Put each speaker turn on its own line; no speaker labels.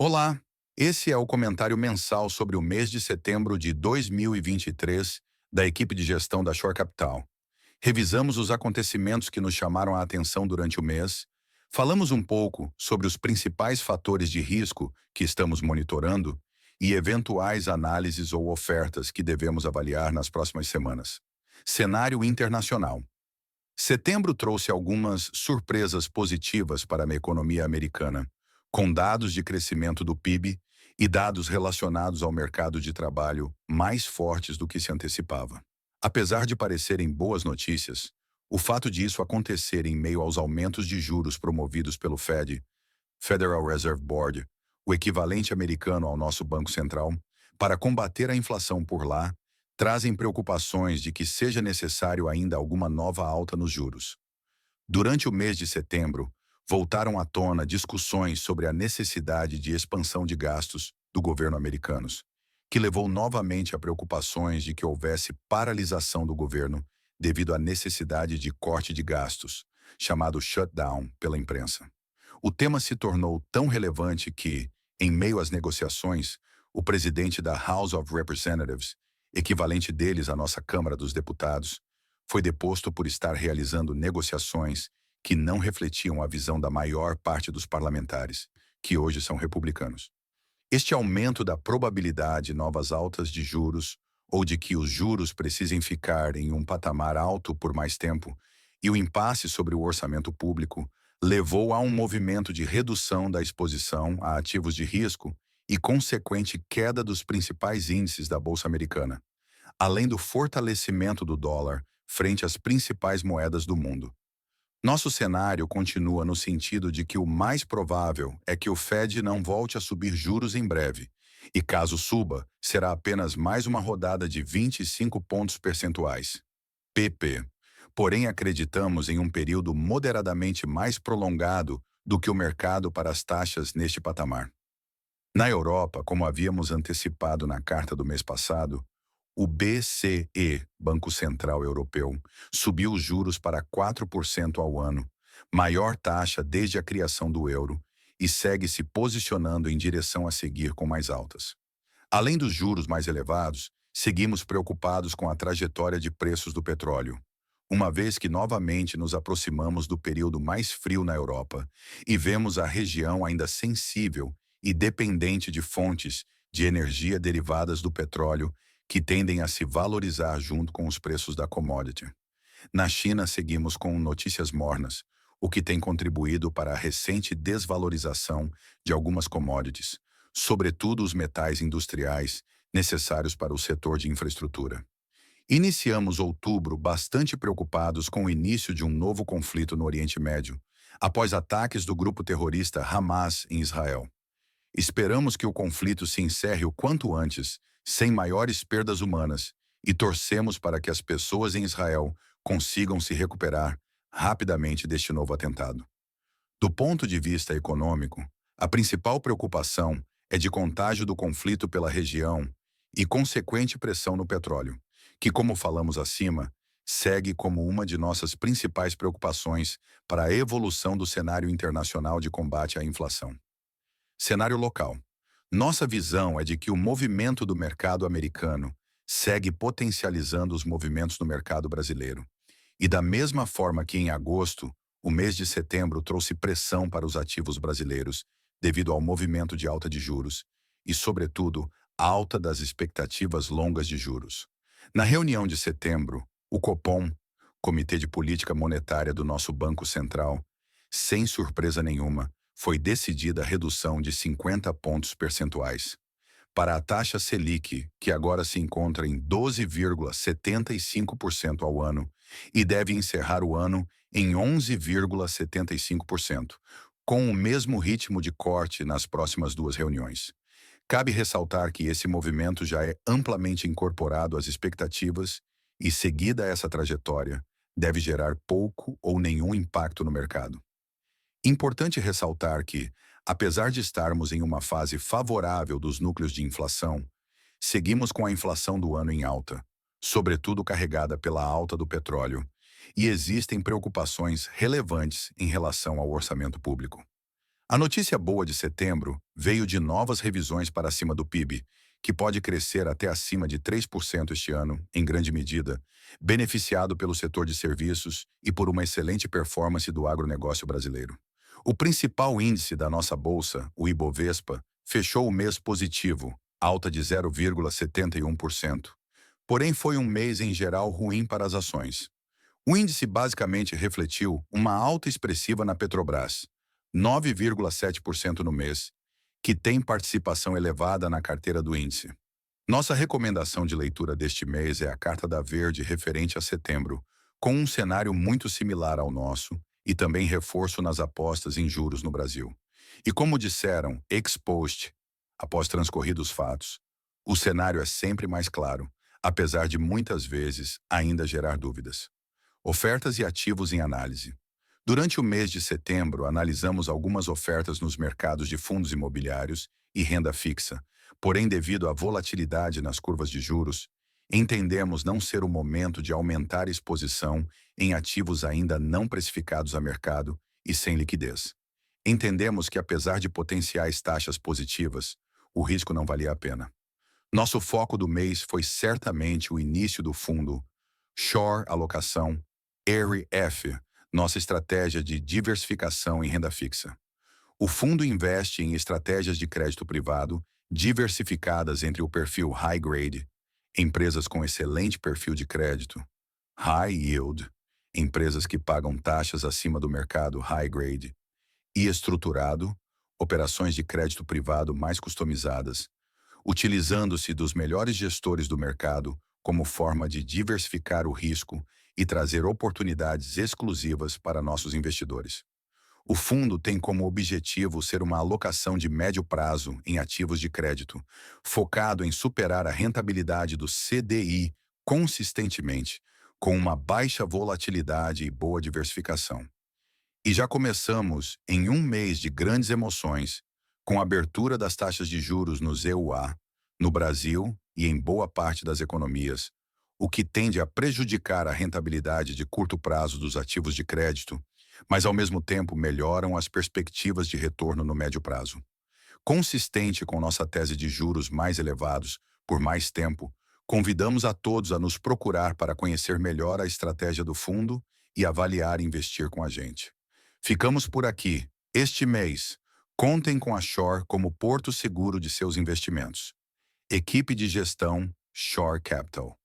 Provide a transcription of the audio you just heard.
Olá, esse é o comentário mensal sobre o mês de setembro de 2023 da equipe de gestão da Shore Capital. Revisamos os acontecimentos que nos chamaram a atenção durante o mês, falamos um pouco sobre os principais fatores de risco que estamos monitorando e eventuais análises ou ofertas que devemos avaliar nas próximas semanas. Cenário internacional. Setembro trouxe algumas surpresas positivas para a economia americana, com dados de crescimento do PIB e dados relacionados ao mercado de trabalho mais fortes do que se antecipava. Apesar de parecerem boas notícias, o fato disso acontecer em meio aos aumentos de juros promovidos pelo Fed, Federal Reserve Board, o equivalente americano ao nosso Banco Central, para combater a inflação por lá, trazem preocupações de que seja necessário ainda alguma nova alta nos juros. Durante o mês de setembro, voltaram à tona discussões sobre a necessidade de expansão de gastos do governo americanos, que levou novamente a preocupações de que houvesse paralisação do governo devido à necessidade de corte de gastos, chamado shutdown pela imprensa. O tema se tornou tão relevante que, em meio às negociações, o presidente da House of Representatives, equivalente deles à nossa Câmara dos Deputados, foi deposto por estar realizando negociações que não refletiam a visão da maior parte dos parlamentares, que hoje são republicanos. Este aumento da probabilidade de novas altas de juros ou de que os juros precisem ficar em um patamar alto por mais tempo e o impasse sobre o orçamento público levou a um movimento de redução da exposição a ativos de risco e consequente queda dos principais índices da Bolsa Americana, além do fortalecimento do dólar frente às principais moedas do mundo. Nosso cenário continua no sentido de que o mais provável é que o Fed não volte a subir juros em breve, e caso suba, será apenas mais uma rodada de 25 pontos percentuais. PP. Porém, acreditamos em um período moderadamente mais prolongado do que o mercado para as taxas neste patamar. Na Europa, como havíamos antecipado na carta do mês passado, o BCE, Banco Central Europeu, subiu os juros para 4% ao ano, maior taxa desde a criação do euro, e segue se posicionando em direção a seguir com mais altas. Além dos juros mais elevados, seguimos preocupados com a trajetória de preços do petróleo, uma vez que novamente nos aproximamos do período mais frio na Europa e vemos a região ainda sensível e dependente de fontes de energia derivadas do petróleo que tendem a se valorizar junto com os preços da commodity. Na China, seguimos com notícias mornas, o que tem contribuído para a recente desvalorização de algumas commodities, sobretudo os metais industriais necessários para o setor de infraestrutura. Iniciamos outubro bastante preocupados com o início de um novo conflito no Oriente Médio, após ataques do grupo terrorista Hamas em Israel. Esperamos que o conflito se encerre o quanto antes, sem maiores perdas humanas, e torcemos para que as pessoas em Israel consigam se recuperar rapidamente deste novo atentado. Do ponto de vista econômico, a principal preocupação é de contágio do conflito pela região e consequente pressão no petróleo, que, como falamos acima, segue como uma de nossas principais preocupações para a evolução do cenário internacional de combate à inflação. Cenário local. Nossa visão é de que o movimento do mercado americano segue potencializando os movimentos no mercado brasileiro. E da mesma forma que em agosto, o mês de setembro trouxe pressão para os ativos brasileiros devido ao movimento de alta de juros e, sobretudo, alta das expectativas longas de juros. Na reunião de setembro, o Copom, Comitê de Política Monetária do nosso Banco Central, sem surpresa nenhuma, foi decidida a redução de 50 pontos percentuais. Para a taxa Selic, que agora se encontra em 12,75% ao ano e deve encerrar o ano em 11,75%, com o mesmo ritmo de corte nas próximas duas reuniões. Cabe ressaltar que esse movimento já é amplamente incorporado às expectativas e, seguida essa trajetória, deve gerar pouco ou nenhum impacto no mercado. Importante ressaltar que, apesar de estarmos em uma fase favorável dos núcleos de inflação, seguimos com a inflação do ano em alta, sobretudo carregada pela alta do petróleo, e existem preocupações relevantes em relação ao orçamento público. A notícia boa de setembro veio de novas revisões para cima do PIB, que pode crescer até acima de 3% este ano, em grande medida, beneficiado pelo setor de serviços e por uma excelente performance do agronegócio brasileiro. O principal índice da nossa bolsa, o Ibovespa, fechou o mês positivo, alta de 0,71%. Porém, foi um mês em geral ruim para as ações. O índice basicamente refletiu uma alta expressiva na Petrobras, 9,7% no mês, que tem participação elevada na carteira do índice. Nossa recomendação de leitura deste mês é a Carta da Verde referente a setembro, com um cenário muito similar ao nosso e também reforço nas apostas em juros no Brasil. E como disseram ex post, após transcorridos fatos, o cenário é sempre mais claro, apesar de muitas vezes ainda gerar dúvidas. Ofertas e ativos em análise. Durante o mês de setembro, analisamos algumas ofertas nos mercados de fundos imobiliários e renda fixa, porém, devido à volatilidade nas curvas de juros, entendemos não ser o momento de aumentar a exposição em ativos ainda não precificados a mercado e sem liquidez. Entendemos que, apesar de potenciais taxas positivas, o risco não valia a pena. Nosso foco do mês foi certamente o início do fundo Shore Alocação ERI-F, nossa estratégia de diversificação em renda fixa. O fundo investe em estratégias de crédito privado diversificadas entre o perfil high grade, empresas com excelente perfil de crédito, high yield, empresas que pagam taxas acima do mercado high grade, e estruturado, operações de crédito privado mais customizadas, utilizando-se dos melhores gestores do mercado como forma de diversificar o risco e trazer oportunidades exclusivas para nossos investidores. O fundo tem como objetivo ser uma alocação de médio prazo em ativos de crédito, focado em superar a rentabilidade do CDI consistentemente, com uma baixa volatilidade e boa diversificação. E já começamos em um mês de grandes emoções, com a abertura das taxas de juros nos EUA, no Brasil e em boa parte das economias, o que tende a prejudicar a rentabilidade de curto prazo dos ativos de crédito, mas ao mesmo tempo melhoram as perspectivas de retorno no médio prazo. Consistente com nossa tese de juros mais elevados por mais tempo, convidamos a todos a nos procurar para conhecer melhor a estratégia do fundo e avaliar e investir com a gente. Ficamos por aqui. Este mês, contem com a Shore como porto seguro de seus investimentos. Equipe de gestão Shore Capital.